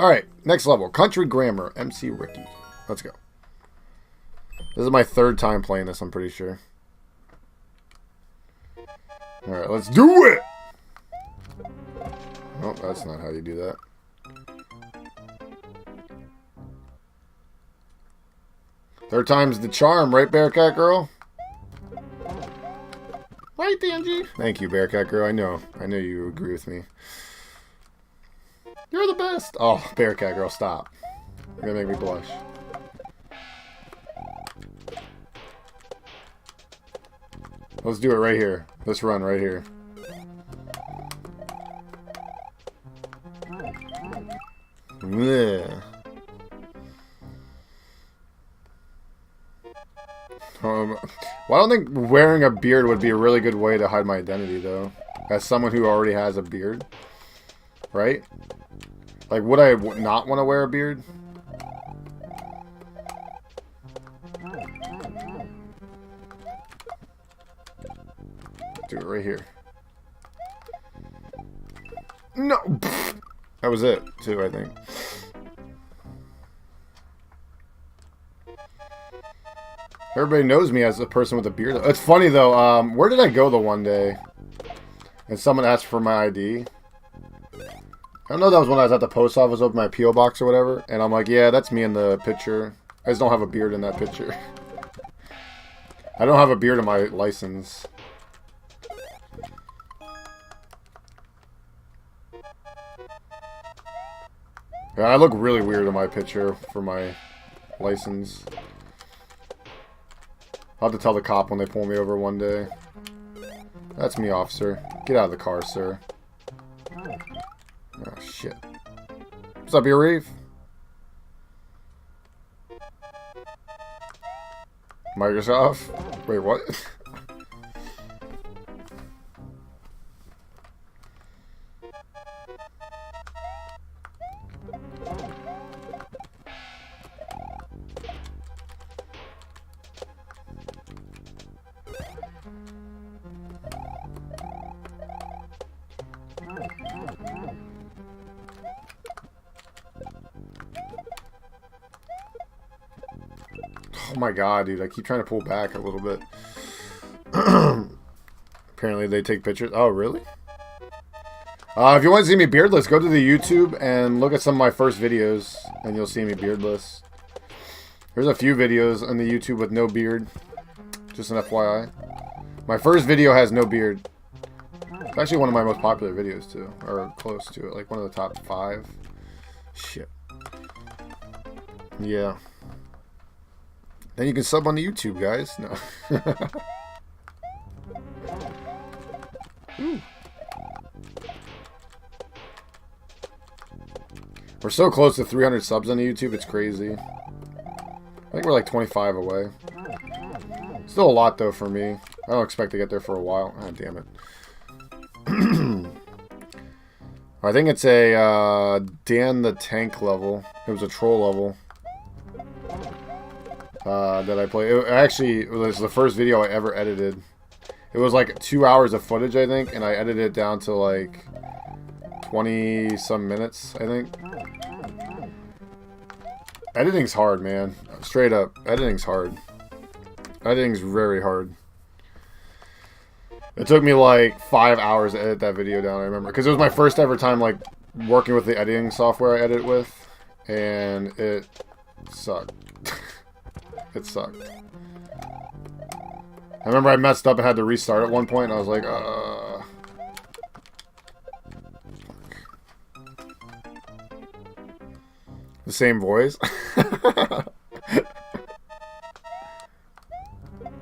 Alright, next level. Country Grammar, MCRikki. Let's go. This is my third time playing this, I'm pretty sure. Alright, let's do it! Oh, that's not how you do that. Third time's the charm, right, Bearcat Girl? Right, DMG? Thank you, Bearcat Girl. I know you agree with me. You're the best. Oh, Bearcat Girl, stop. You're gonna make me blush. Let's do it right here. Let's run right here. Yeah. Well, I don't think wearing a beard would be a really good way to hide my identity, though. As someone who already has a beard. Right? Like, would I not want to wear a beard? Do it right here. No! That was it, too, I think. Everybody knows me as a person with a beard. It's funny, though. Where did I go the one day? And someone asked for my ID. I don't know, that was when I was at the post office, opened my P.O. box or whatever. And I'm like, yeah, that's me in the picture. I just don't have a beard in that picture. I don't have a beard in my license. Yeah, I look really weird in my picture for my license. I'll have to tell the cop when they pull me over one day. That's me, officer. Get out of the car, sir. Oh, shit. What's up, your Reeve? Microsoft? Wait, what? Oh my god, dude. I keep trying to pull back a little bit. Apparently they take pictures. Oh, really? If you want to see me beardless, go to the YouTube and look at some of my first videos, and you'll see me beardless. There's a few videos on the YouTube with no beard. Just an FYI. My first video has no beard. It's actually one of my most popular videos, too. Or close to it. Like one of the top 5. Shit. Yeah. Then you can sub on the YouTube, guys. No. We're so close to 300 subs on the YouTube, it's crazy. I think we're like 25 away. Still a lot, though, for me. I don't expect to get there for a while. Ah, damn it. I think it's a Dan the Tank level. It was a troll level. That I played. It was the first video I ever edited. It was like 2 hours of footage, I think, and I edited it down to like 20-some minutes, I think. Editing's hard, man. Straight up. Editing's hard. Editing's very hard. It took me like 5 hours to edit that video down, I remember. Because it was my first ever time like working with the editing software I edit with. And it sucked. It sucked. I remember I messed up and had to restart at one point, and I was like, The same voice?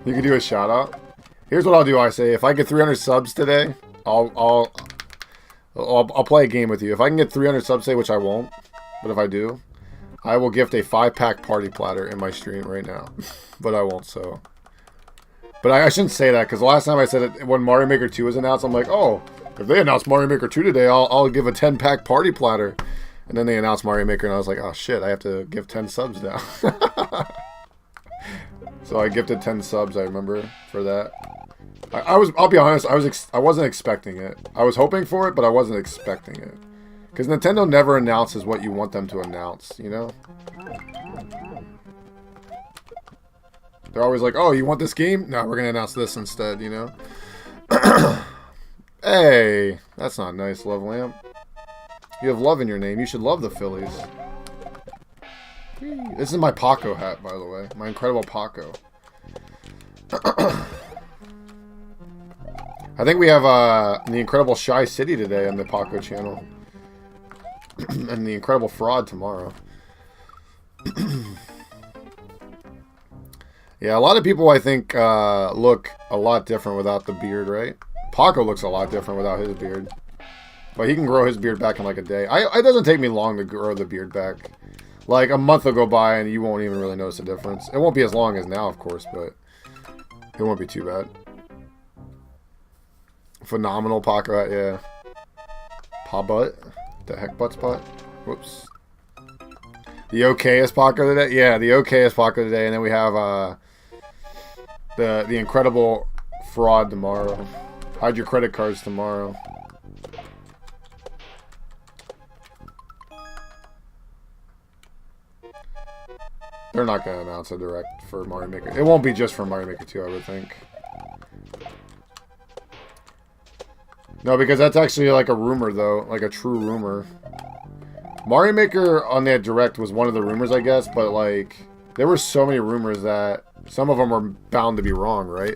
You can do a shout out. Here's what I'll do, I say. If I get 300 subs today, I'll play a game with you. If I can get 300 subs today, which I won't, but if I do, I will gift a 5-pack party platter in my stream right now. But I won't, so. But I shouldn't say that, because the last time I said it, when Mario Maker 2 was announced, I'm like, oh, if they announce Mario Maker 2 today, I'll give a 10-pack party platter. And then they announced Mario Maker, and I was like, oh shit, I have to give 10 subs now. So I gifted 10 subs, I remember, for that. I'll be honest, I wasn't expecting it. I was hoping for it, but I wasn't expecting it. Because Nintendo never announces what you want them to announce, you know? They're always like, oh, you want this game? No, we're going to announce this instead, you know? Hey, that's not nice, Love Lamp. You have love in your name. You should love the Phillies. This is my Paco hat, by the way. My incredible Paco. I think we have the Incredible Shy City today on the Paco channel. And the Incredible Fraud tomorrow. Yeah, a lot of people, I think, look a lot different without the beard, right? Paco looks a lot different without his beard. But he can grow his beard back in like a day. It doesn't take me long to grow the beard back. Like, a month will go by and you won't even really notice a difference. It won't be as long as now, of course, but it won't be too bad. Phenomenal Paco hat, yeah. Pa butt? The heck butt spot? Whoops. The okayest Paco today? Yeah, the okayest Paco today. And then we have the Incredible Fraud tomorrow. Hide your credit cards tomorrow. They're not going to announce a direct for Mario Maker. It won't be just for Mario Maker 2, I would think. No, because that's actually like a rumor, though. Like a true rumor. Mario Maker on that direct was one of the rumors, I guess. But, like, there were so many rumors that some of them were bound to be wrong, right?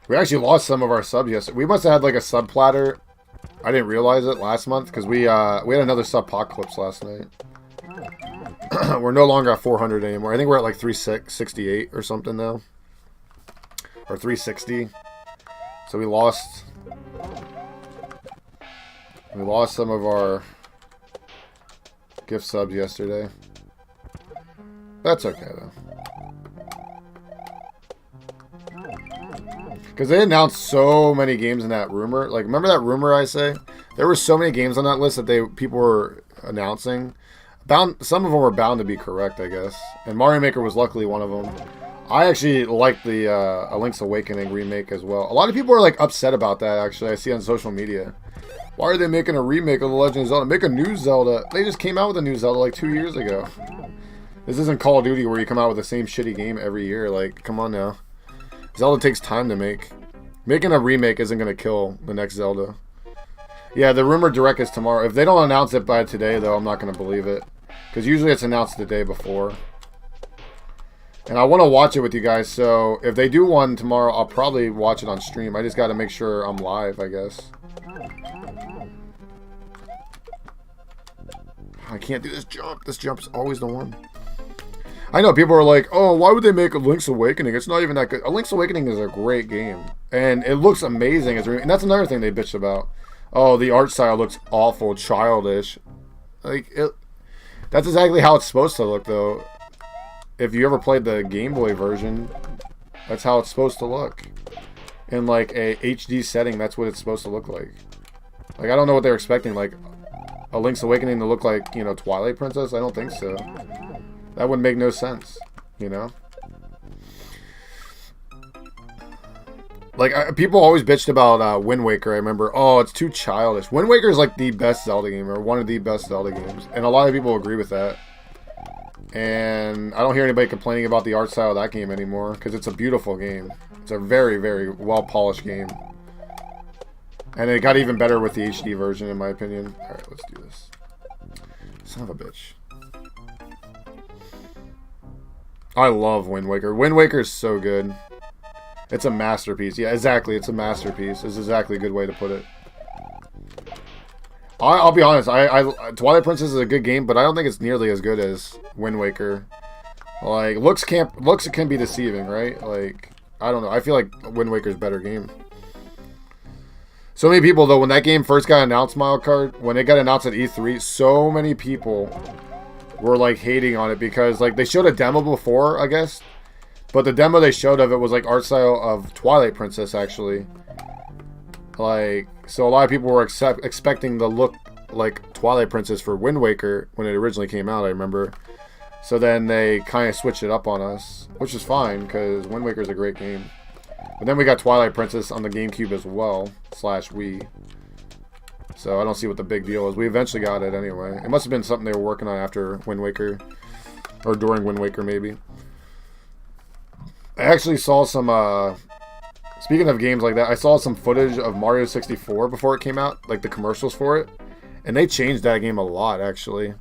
We actually lost some of our subs yesterday. We must have had like a sub platter. I didn't realize it last month because we had another sub apocalypse last night. We're no longer at 400 anymore. I think we're at like 368 or something now. Or 360. So we lost some of our gift subs yesterday. That's okay though. Because they announced so many games in that rumor. Like, remember that rumor I say? There were so many games on that list that people were announcing. Some of them were bound to be correct, I guess. And Mario Maker was luckily one of them. I actually like the A Link's Awakening remake as well. A lot of people are like upset about that, actually. I see on social media. Why are they making a remake of The Legend of Zelda? Make a new Zelda. They just came out with a new Zelda like 2 years ago. This isn't Call of Duty where you come out with the same shitty game every year. Like, come on now. Zelda takes time to make. Making a remake isn't going to kill the next Zelda. Yeah, the rumored direct is tomorrow. If they don't announce it by today, though, I'm not going to believe it. Because usually it's announced the day before. And I want to watch it with you guys, so if they do one tomorrow, I'll probably watch it on stream. I just got to make sure I'm live, I guess. I can't do this jump. This jump's always the one. I know people are like, oh, why would they make a Link's Awakening? It's not even that good. A Link's Awakening is a great game. And it looks amazing. And that's another thing they bitched about. Oh, the art style looks awful, childish. Like, that's exactly how it's supposed to look, though. If you ever played the Game Boy version, that's how it's supposed to look. In, like, a HD setting, that's what it's supposed to look like. Like, I don't know what they're expecting. Like, a Link's Awakening to look like, you know, Twilight Princess? I don't think so. That would make no sense, you know? Like, people always bitched about Wind Waker, I remember. Oh, it's too childish. Wind Waker is like the best Zelda game, or one of the best Zelda games. And a lot of people agree with that. And I don't hear anybody complaining about the art style of that game anymore, because it's a beautiful game. It's a very, very well-polished game. And it got even better with the HD version, in my opinion. Alright, let's do this. Son of a bitch. I love Wind Waker. Wind Waker is so good. It's a masterpiece. Yeah, exactly. It's a masterpiece. It's exactly a good way to put it. I'll be honest. Twilight Princess is a good game, but I don't think it's nearly as good as Wind Waker. Like, looks can be deceiving, right? Like, I don't know. I feel like Wind Waker's a better game. So many people, though, when that game first got announced, Mario Kart, when it got announced at E3, so many people were like hating on it because like they showed a demo before, I guess, but the demo they showed of it was like art style of Twilight Princess actually. Like, so a lot of people were expecting the look like Twilight Princess for Wind Waker when it originally came out, I remember. So then they kind of switched it up on us, which is fine because Wind Waker is a great game. But then we got Twilight Princess on the GameCube as well, / Wii. So I don't see what the big deal is. We eventually got it anyway. It must have been something they were working on after Wind Waker, or during Wind Waker maybe. I actually saw some, speaking of games like that, I saw some footage of Mario 64 before it came out, like the commercials for it. And they changed that game a lot, actually.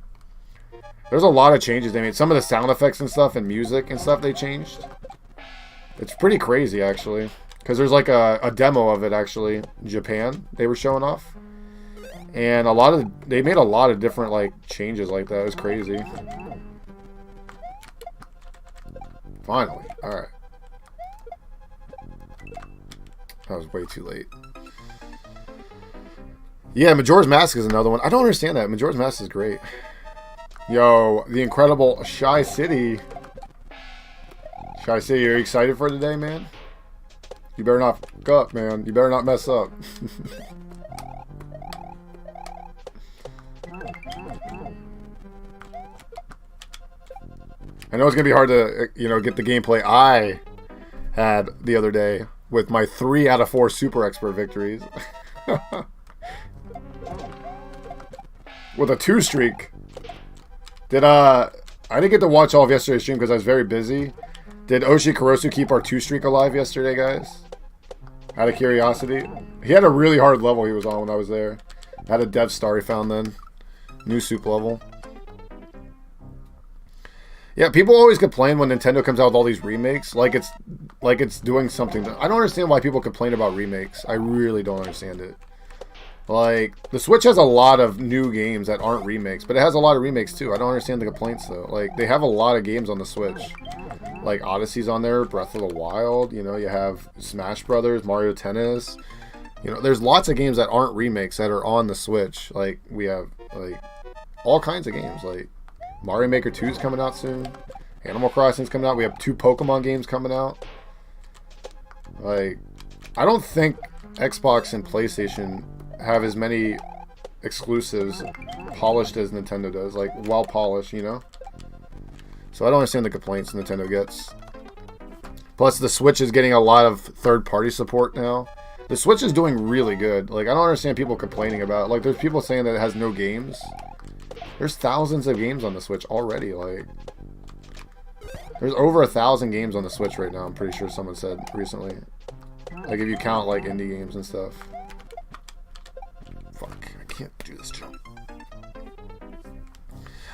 There's a lot of changes they made. Some of the sound effects and stuff and music and stuff they changed. It's pretty crazy, actually. Because there's like a demo of it, actually, in Japan they were showing off. And they made a lot of different, like, changes like that. It was crazy. Finally. Alright. That was way too late. Yeah, Majora's Mask is another one. I don't understand that. Majora's Mask is great. Yo, the incredible Shy City. Shy City, are you excited for today, man? You better not fuck up, man. You better not mess up. I know it's going to be hard to, get the gameplay I had the other day with my 3 out of 4 Super Expert victories. With a 2 streak. I didn't get to watch all of yesterday's stream because I was very busy. Did Oshi Kurosu keep our 2 streak alive yesterday, guys? Out of curiosity. He had a really hard level he was on when I was there. Had a dev star he found then. New soup level. Yeah, people always complain when Nintendo comes out with all these remakes, like it's doing something. I don't understand why people complain about remakes. I really don't understand it. Like, the Switch has a lot of new games that aren't remakes, but it has a lot of remakes too. I don't understand the complaints though. Like, they have a lot of games on the Switch. Like, Odyssey's on there, Breath of the Wild, you have Smash Brothers, Mario Tennis. There's lots of games that aren't remakes that are on the Switch. Like, we have, like, all kinds of games. Like, Mario Maker 2 is coming out soon. Animal Crossing's coming out. We have 2 Pokemon games coming out. Like, I don't think Xbox and PlayStation have as many exclusives polished as Nintendo does. Like, well polished, So I don't understand the complaints Nintendo gets. Plus, the Switch is getting a lot of third-party support now. The Switch is doing really good. Like, I don't understand people complaining about it. Like, there's people saying that it has no games. There's thousands of games on the Switch already. Like, there's over 1,000 games on the Switch right now. I'm pretty sure someone said recently. Like, if you count, like, indie games and stuff. Fuck, I can't do this jump.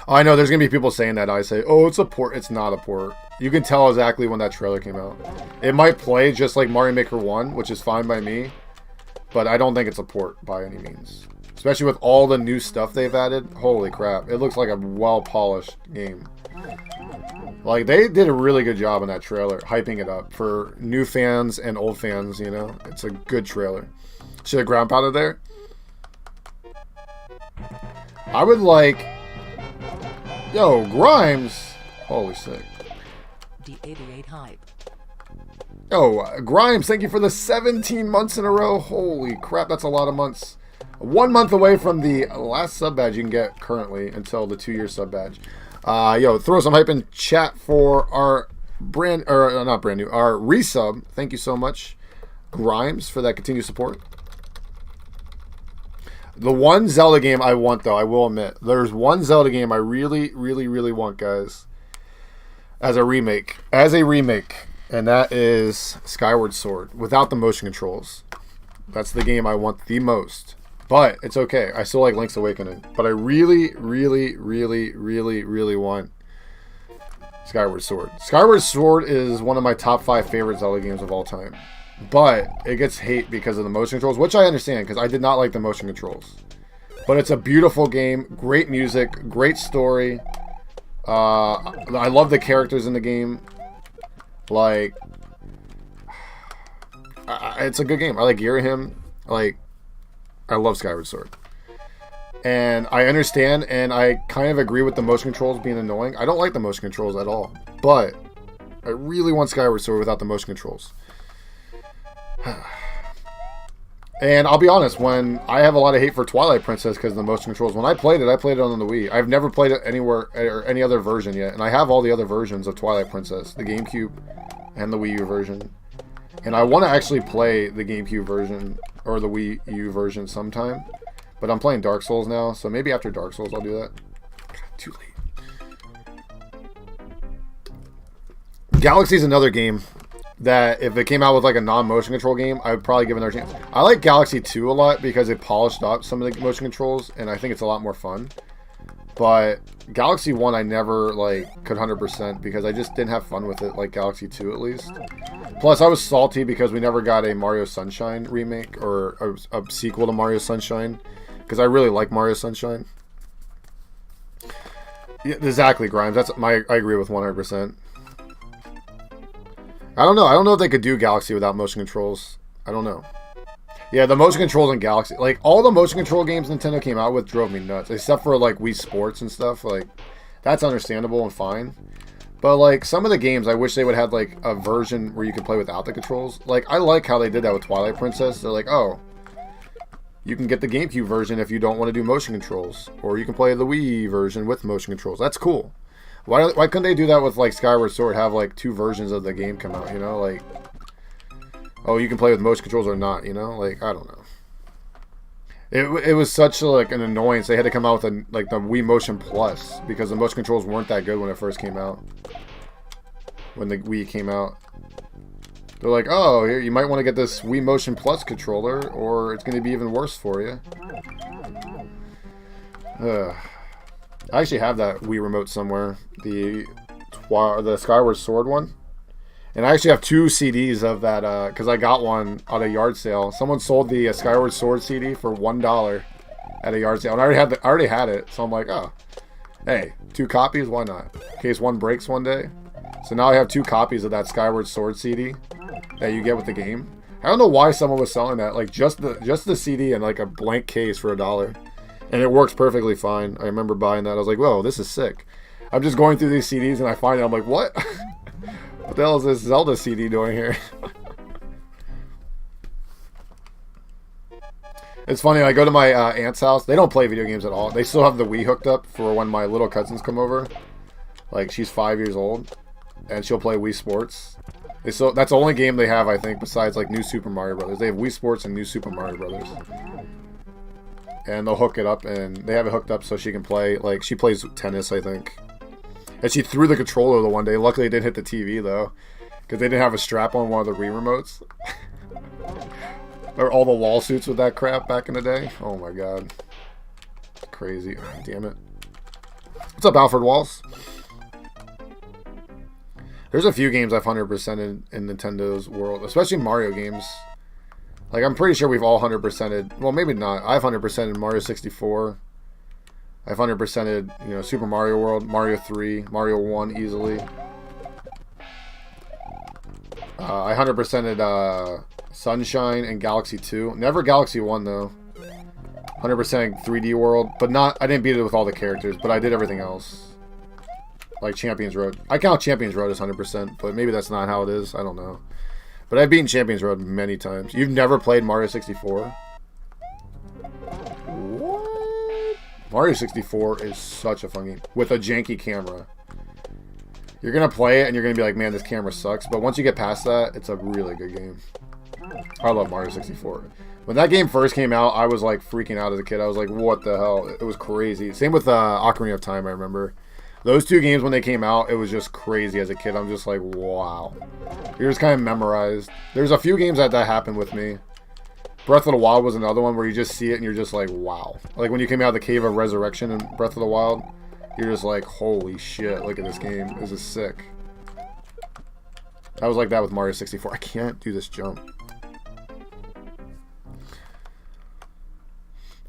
Oh, I know, there's going to be people saying that. I say, oh, it's a port. It's not a port. You can tell exactly when that trailer came out. It might play just like Mario Maker 1, which is fine by me. But I don't think it's a port by any means. Especially with all the new stuff they've added. Holy crap. It looks like a well-polished game. Like, they did a really good job in that trailer, hyping it up for new fans and old fans, It's a good trailer. See the ground powder there? I would like... Yo, Grimes! Holy sick. D88 hype. Yo, Grimes, thank you for the 17 months in a row. Holy crap, that's a lot of months. 1 month away from the last sub badge you can get currently until the 2-year sub badge. Yo, throw some hype in chat for our not brand new, our resub. Thank you so much, Grimes, for that continued support. The one Zelda game I want, though, I will admit, there's one Zelda game I really, really, really want, guys, as a remake, and that is Skyward Sword without the motion controls. That's the game I want the most. But it's okay. I still like Link's Awakening. But I really, really, really, really, really want Skyward Sword. Skyward Sword is one of my top 5 favorite Zelda games of all time. But it gets hate because of the motion controls, which I understand because I did not like the motion controls. But it's a beautiful game. Great music. Great story. I love the characters in the game. Like, it's a good game. I like Girahim. I love Skyward Sword. And I understand, and I kind of agree with the motion controls being annoying. I don't like the motion controls at all. But I really want Skyward Sword without the motion controls. And I'll be honest, when I have a lot of hate for Twilight Princess because of the motion controls. When I played it on the Wii. I've never played it anywhere or any other version yet, and I have all the other versions of Twilight Princess, the GameCube and the Wii U version. And I want to actually play the GameCube version or the Wii U version sometime, but I'm playing Dark Souls now, so maybe after Dark Souls I'll do that. God, too late. Galaxy's another game that if it came out with like a non-motion control game, I would probably give it another chance. I like Galaxy 2 a lot because it polished up some of the motion controls, and I think it's a lot more fun. But Galaxy 1 I never like could 100% because I just didn't have fun with it like Galaxy 2 at least. Plus I was salty because we never got a Mario Sunshine remake or a sequel to Mario Sunshine because I really like Mario Sunshine. Yeah, exactly, Grimes. I agree with 100%. I don't know. I don't know if they could do Galaxy without motion controls. I don't know. Yeah, the motion controls in Galaxy, like all the motion control games Nintendo came out with drove me nuts, except for like Wii Sports and stuff. Like that's understandable and fine. But like some of the games, I wish they would have like a version where you could play without the controls. Like I like how they did that with Twilight Princess. They're like, oh, you can get the GameCube version if you don't want to do motion controls, or you can play the Wii version with motion controls. That's cool. Why couldn't they do that with like Skyward Sword? Have like two versions of the game come out, you know? Like, oh, you can play with motion controls or not, you know? Like, I don't know. It was such like an annoyance. They had to come out with like the Wii Motion Plus because the motion controls weren't that good when it first came out. When the Wii came out, they're like, oh, here you might want to get this Wii Motion Plus controller, or it's going to be even worse for you. I actually have that Wii remote somewhere, the Skyward Sword one, and I actually have 2 CDs of that because I got one at a yard sale. Someone sold the Skyward Sword CD for $1 at a yard sale, and I already had it, so I'm like, oh, hey, 2 copies, why not? In case one breaks one day. So now I have 2 copies of that Skyward Sword CD that you get with the game. I don't know why someone was selling that, like just the CD and like a blank case for $1. And it works perfectly fine. I remember buying that. I was like, whoa, this is sick. I'm just going through these CDs and I find it. I'm like, what? What the hell is this Zelda CD doing here? It's funny. I go to my aunt's house. They don't play video games at all. They still have the Wii hooked up for when my little cousins come over. Like, she's 5 years old. And she'll play Wii Sports. That's the only game they have, I think, besides like New Super Mario Brothers. They have Wii Sports and New Super Mario Brothers. And they'll hook it up, and they have it hooked up so she can play. Like, she plays tennis, I think. And she threw the controller the one day. Luckily, it didn't hit the TV, though. Because they didn't have a strap on one of the Wii remotes. Or all the lawsuits with that crap back in the day. Oh, my God. Crazy. Oh, damn it. What's up, Alfred Walls? There's a few games I've 100%ed in Nintendo's world. Especially Mario games. Like, I'm pretty sure we've all 100%ed. Well, maybe not. I've 100%ed Mario 64. I've 100%ed, you know, Super Mario World, Mario 3, Mario 1 easily. I 100%ed Sunshine and Galaxy 2. Never Galaxy 1, though. 100% 3D World. But not, I didn't beat it with all the characters, but I did everything else. Like Champions Road. I count Champions Road as 100%, but maybe that's not how it is. I don't know. But I've beaten Champions Road many times. You've never played Mario 64? What? Mario 64 is such a fun game. With a janky camera. You're going to play it and you're going to be like, man, this camera sucks. But once you get past that, it's a really good game. I love Mario 64. When that game first came out, I was like freaking out as a kid. I was like, what the hell? It was crazy. Same with Ocarina of Time, I remember. Those 2 games, when they came out, it was just crazy as a kid. I'm just like, wow. You're just kind of memorized. There's a few games that happened with me. Breath of the Wild was another one where you just see it and you're just like, wow. Like when you came out of the Cave of Resurrection in Breath of the Wild, you're just like, holy shit, look at this game. This is sick. I was like that with Mario 64. I can't do this jump.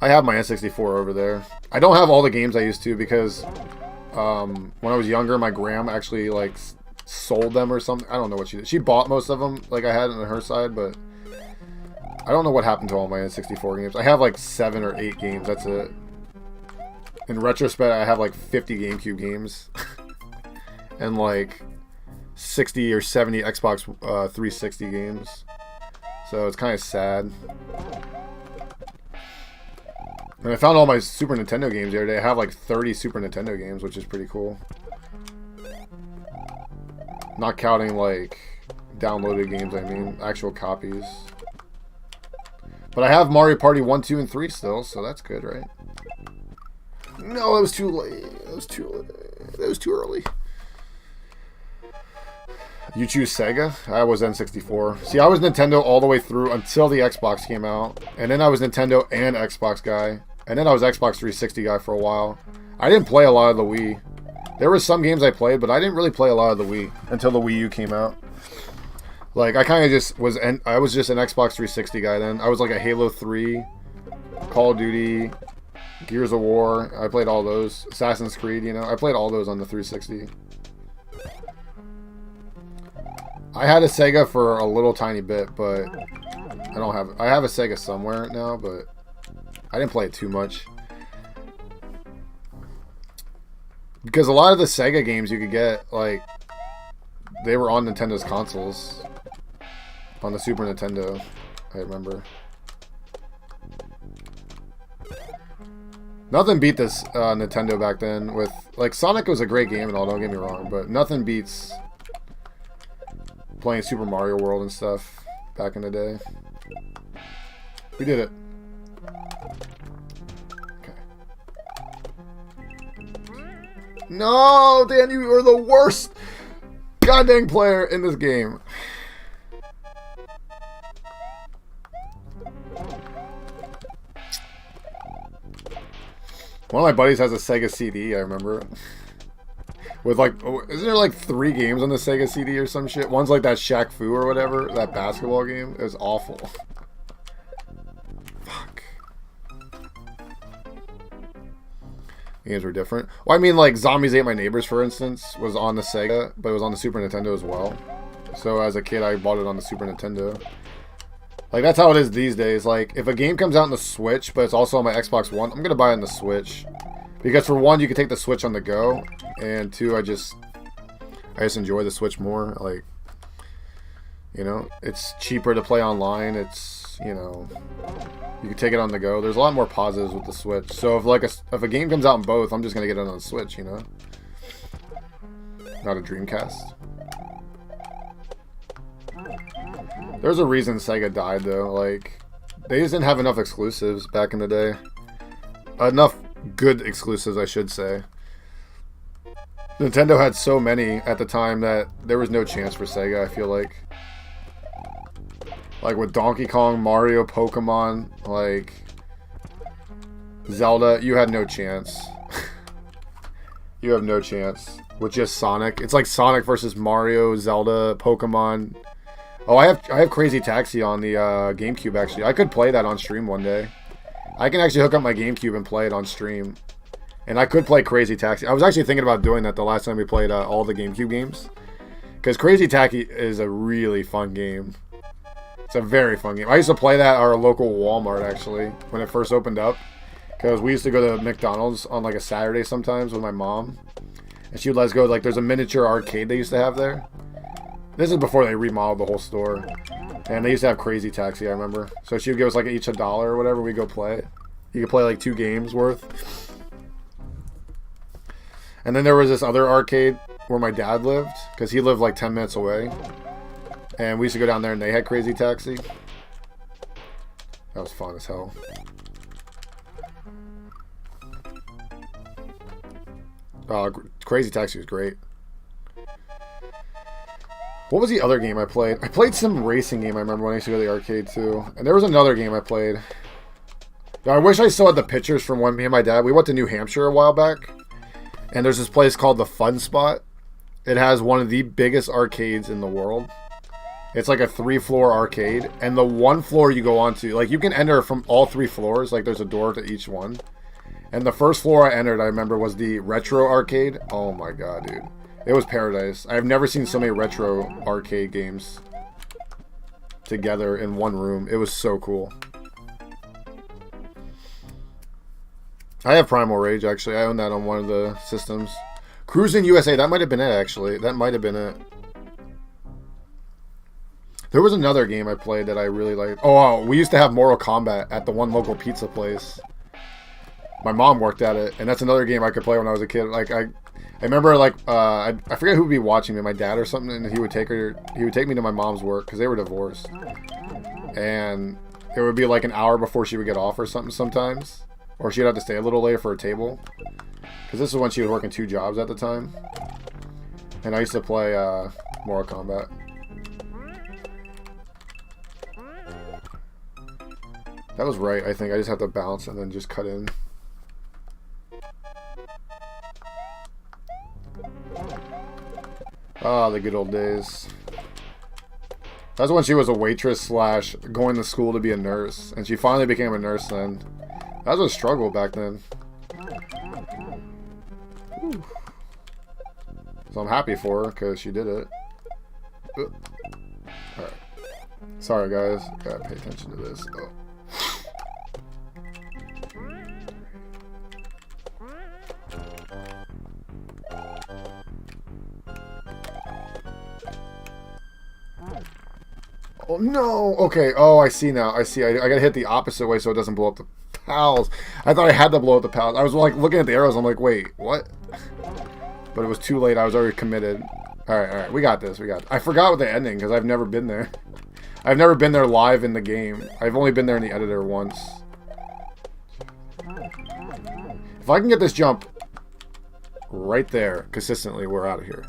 I have my N64 over there. I don't have all the games I used to because... when I was younger, my grandma actually like sold them or something. I don't know what she did. She bought most of them, like I had on her side, but I don't know what happened to all my N64 games. I have like 7 or 8 games. That's it. In retrospect, I have like 50 GameCube games and like 60 or 70 Xbox 360 games. So it's kind of sad. And I found all my Super Nintendo games the other day. I have like 30 Super Nintendo games, which is pretty cool. Not counting like downloaded games, I mean actual copies. But I have Mario Party 1, 2, and 3 still, so that's good, right? No, it was too late. It was too late. It was too early. You choose Sega? I was N64. See, I was Nintendo all the way through until the Xbox came out. And then I was Nintendo and Xbox guy. And then I was Xbox 360 guy for a while. I didn't play a lot of the Wii. There were some games I played, but I didn't really play a lot of the Wii until the Wii U came out. Like, I kind of just was... I was just an Xbox 360 guy then. I was like a Halo 3, Call of Duty, Gears of War. I played all those. Assassin's Creed, you know. I played all those on the 360. I had a Sega for a little tiny bit, but I don't have... I have a Sega somewhere now, but I didn't play it too much. Because a lot of the Sega games you could get, like, they were on Nintendo's consoles. On the Super Nintendo, I remember. Nothing beat this Nintendo back then with... Like, Sonic was a great game and all, don't get me wrong, but nothing beats... playing Super Mario World and stuff back in the day. We did it. Okay. No, Dan, you are the worst goddamn player in this game. One of my buddies has a Sega CD, I remember. With like, isn't there like 3 games on the Sega CD or some shit? One's like that Shaq Fu or whatever, that basketball game. It was awful. Fuck. Games were different. Well, I mean, like Zombies Ate My Neighbors, for instance, was on the Sega, but it was on the Super Nintendo as well. So as a kid, I bought it on the Super Nintendo. Like, that's how it is these days. Like, if a game comes out on the Switch, but it's also on my Xbox One, I'm gonna buy it on the Switch. Because for one, you can take the Switch on the go, and two, I just enjoy the Switch more. Like, you know, it's cheaper to play online. It's, you know, you can take it on the go. There's a lot more positives with the Switch. So if a game comes out in both, I'm just gonna get it on the Switch. You know, not a Dreamcast. There's a reason Sega died though. Like, they just didn't have enough exclusives back in the day. Enough good exclusives, I should say. Nintendo had so many at the time that there was no chance for Sega, I feel like. Like with Donkey Kong, Mario, Pokemon, like Zelda, you had no chance. You have no chance with just Sonic. It's like Sonic versus Mario, Zelda, Pokemon. Oh, I have Crazy Taxi on the GameCube, actually. I could play that on stream one day. I can actually hook up my GameCube and play it on stream. And I could play Crazy Taxi. I was actually thinking about doing that the last time we played all the GameCube games. Because Crazy Taxi is a really fun game. It's a very fun game. I used to play that at our local Walmart, actually, when it first opened up. Because we used to go to McDonald's on like a Saturday sometimes with my mom. And she would let us go, like, there's a miniature arcade they used to have there. This is before they remodeled the whole store. And they used to have Crazy Taxi, I remember. So she would give us like each $1 or whatever, we go play it. You could play like 2 games worth. And then there was this other arcade where my dad lived, because he lived like 10 minutes away. And we used to go down there and they had Crazy Taxi. That was fun as hell. Crazy Taxi was great. What was the other game I played? I played some racing game, I remember, when I used to go to the arcade, too. And there was another game I played. Now, I wish I still had the pictures from when me and my dad... We went to New Hampshire a while back. And there's this place called the Fun Spot. It has one of the biggest arcades in the world. It's like a 3-floor arcade. And the one floor you go onto... Like, you can enter from all 3 floors. Like, there's a door to each one. And the first floor I entered, I remember, was the retro arcade. Oh my god, dude. It was paradise. I've never seen so many retro arcade games together in one room. It was so cool. I have Primal Rage, actually. I own that on one of the systems. Cruising USA, that might have been it, actually. That might have been it. There was another game I played that I really liked. Oh, wow. We used to have Mortal Kombat at the one local pizza place. my mom worked at it, and that's another game I could play when I was a kid. Like I remember like I forget who would be watching me, my dad or something, and he would take me to my mom's work because they were divorced, and it would be like an hour before she would get off or something sometimes, or she'd have to stay a little later for a table, because this is when she was working 2 jobs at the time, and I used to play Mortal Kombat. That was right, I think. I just have to bounce and then just cut in. Ah, the good old days. That's when she was a waitress slash going to school to be a nurse. And she finally became a nurse then. That was a struggle back then. Whew. So I'm happy for her because she did it. Alright. Sorry guys. Gotta pay attention to this. Oh. Oh no! Okay, oh I see now. I see. I gotta hit the opposite way so it doesn't blow up the pals. I thought I had to blow up the pals. I was like looking at the arrows, I'm like, wait, what? But it was too late, I was already committed. Alright, we got this, I forgot what the ending, because I've never been there. I've never been there live in the game. I've only been there in the editor once. If I can get this jump right there consistently, we're out of here.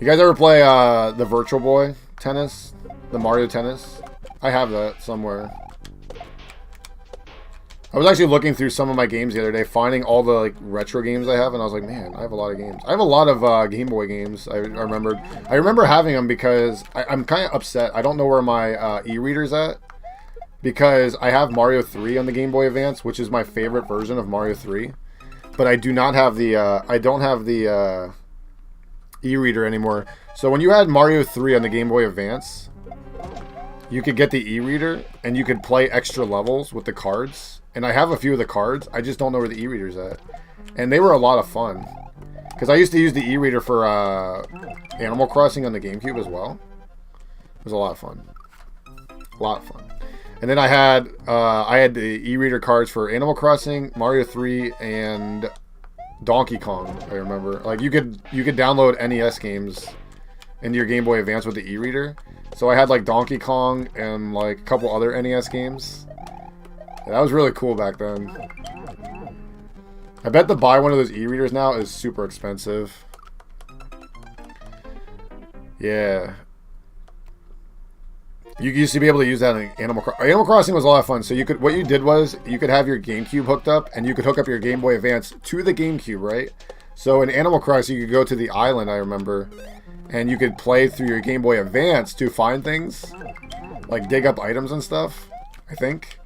You guys ever play the Virtual Boy tennis? The Mario Tennis? I have that somewhere. I was actually looking through some of my games the other day, finding all the like retro games I have, and I was like, man, I have a lot of games. I have a lot of Game Boy games. I remember having them because I'm kind of upset. I don't know where my e-reader's at, because I have Mario 3 on the Game Boy Advance, which is my favorite version of Mario 3, but I do not have the I don't have the e-reader anymore. So when you had Mario 3 on the Game Boy Advance, you could get the e-reader and you could play extra levels with the cards. And I have a few of the cards. I just don't know where the e-reader's at. And they were a lot of fun. Because I used to use the e-reader for Animal Crossing on the GameCube as well. It was a lot of fun. A lot of fun. And then I had the e-reader cards for Animal Crossing, Mario 3, and Donkey Kong, I remember. Like you could download NES games into your Game Boy Advance with the e-reader. So I had like Donkey Kong and like a couple other NES games. Yeah, that was really cool back then. I bet to buy one of those e-readers now is super expensive. Yeah. You used to be able to use that in Animal Crossing. Animal Crossing was a lot of fun. So you could, what you did was you could have your GameCube hooked up, and you could hook up your Game Boy Advance to the GameCube, right? So in Animal Crossing, you could go to the island, I remember, and you could play through your Game Boy Advance to find things, like dig up items and stuff. I think.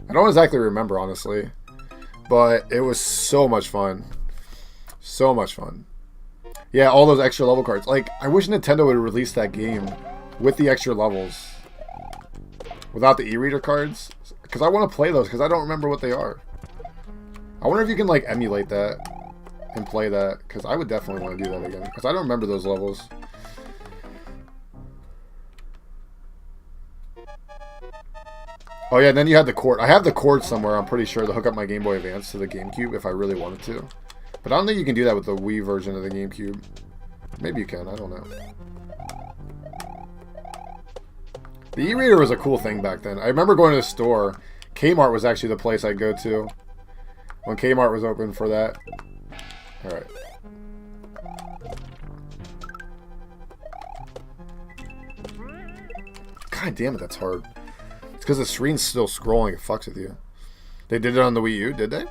I don't exactly remember, honestly, but it was so much fun. So much fun. Yeah, all those extra level cards. Like, I wish Nintendo would release that game with the extra levels without the e-reader cards, because I want to play those because I don't remember what they are. I wonder if you can like emulate that and play that, because I would definitely want to do that again because I don't remember those levels. Oh yeah, and then you had the cord. I have the cord somewhere, I'm pretty sure, to hook up my Game Boy Advance to the GameCube if I really wanted to. But I don't think you can do that with the Wii version of the GameCube. Maybe you can, I don't know. The e-reader was a cool thing back then. I remember going to the store. Kmart was actually the place I'd go to when Kmart was open for that. Alright. God damn it, that's hard. It's because the screen's still scrolling. It fucks with you. They did it on the Wii U, did they?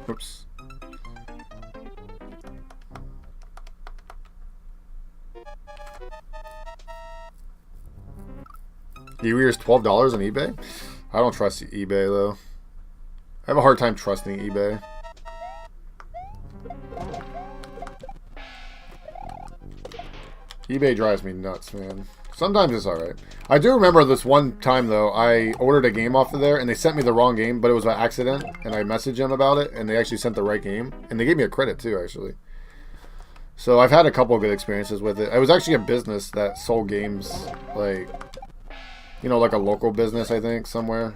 Oops. E-reader's $12 on eBay? I don't trust eBay, though. I have a hard time trusting eBay. eBay drives me nuts, man. Sometimes it's alright. I do remember this one time, though, I ordered a game off of there, and they sent me the wrong game, but it was by accident, and I messaged them about it, and they actually sent the right game. And they gave me a credit, too, actually. So I've had a couple of good experiences with it. It was actually a business that sold games, like, you know, like a local business, I think, somewhere.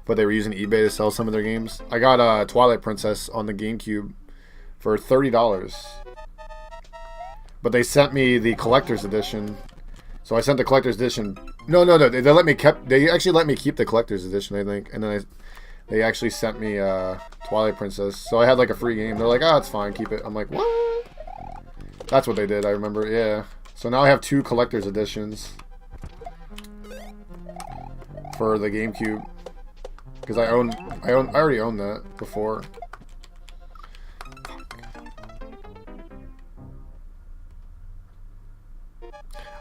But they were using eBay to sell some of their games. I got Twilight Princess on the GameCube for $30. But they sent me the collector's edition. So I sent the collector's edition. No. They actually let me keep the collector's edition, I think. And then they actually sent me Twilight Princess. So I had like a free game. They're like, it's fine, keep it. I'm like, what? That's what they did, I remember. Yeah. So now I have 2 collector's editions for the GameCube. Because I already owned that before.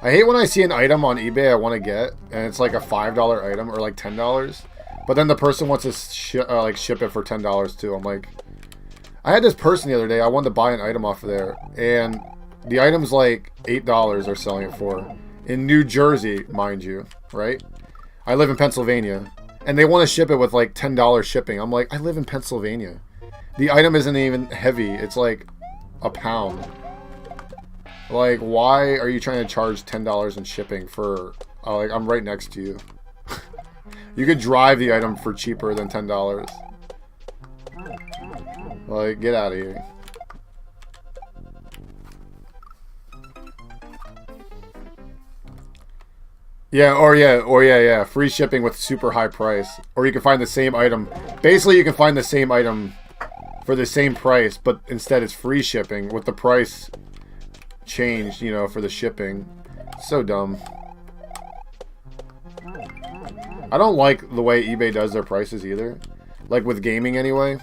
I hate when I see an item on eBay I want to get, and it's like a $5 item or like $10, but then the person wants to ship it for $10 too. I'm like, I had this person the other day. I wanted to buy an item off of there, and the item's like $8 they're selling it for in New Jersey, mind you, right? I live in Pennsylvania, and they want to ship it with like $10 shipping. I'm like, I live in Pennsylvania. The item isn't even heavy. It's like a pound. Like, why are you trying to charge $10 in shipping for, like, I'm right next to you. You could drive the item for cheaper than $10. Like, get out of here. Yeah, free shipping with super high price. Or you can find the same item. Basically, you can find the same item for the same price, but instead it's free shipping with the price changed, you know, for the shipping. So dumb. I don't like the way eBay does their prices either. Like with gaming anyway.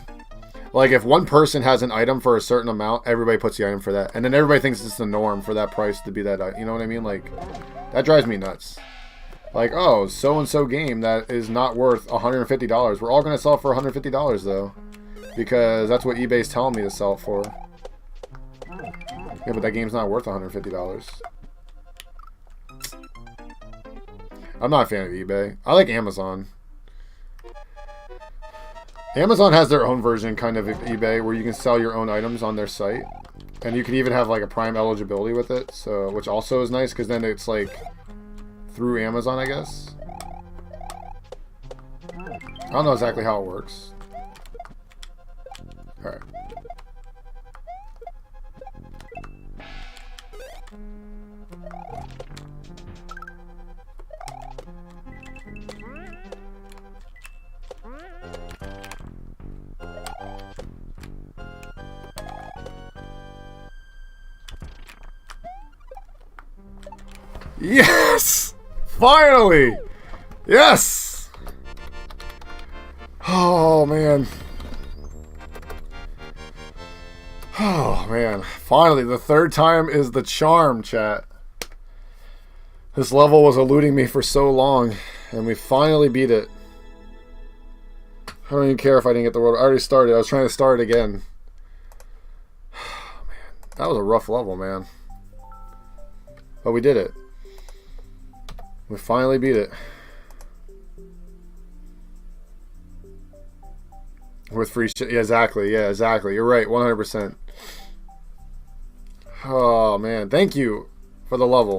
Like if one person has an item for a certain amount, everybody puts the item for that. And then everybody thinks it's the norm for that price to be that, you know what I mean? Like, that drives me nuts. Like, oh, so-and-so game that is not worth $150. We're all going to sell it for $150 though. Because that's what eBay's telling me to sell it for. Yeah, but that game's not worth $150. I'm not a fan of eBay. I like Amazon. Amazon has their own version kind of eBay where you can sell your own items on their site. And you can even have like a Prime eligibility with it, so which also is nice because then it's like through Amazon, I guess. I don't know exactly how it works. Alright. Yes! Finally! Yes! Oh, man. Oh, man. Finally, the third time is the charm, chat. This level was eluding me for so long, and we finally beat it. I don't even care if I didn't get the world. I already started. I was trying to start again. Oh, man. That was a rough level, man. But we did it. We finally beat it. With free shit. Yeah, exactly. Yeah, exactly. You're right. 100%. Oh, man. Thank you for the level.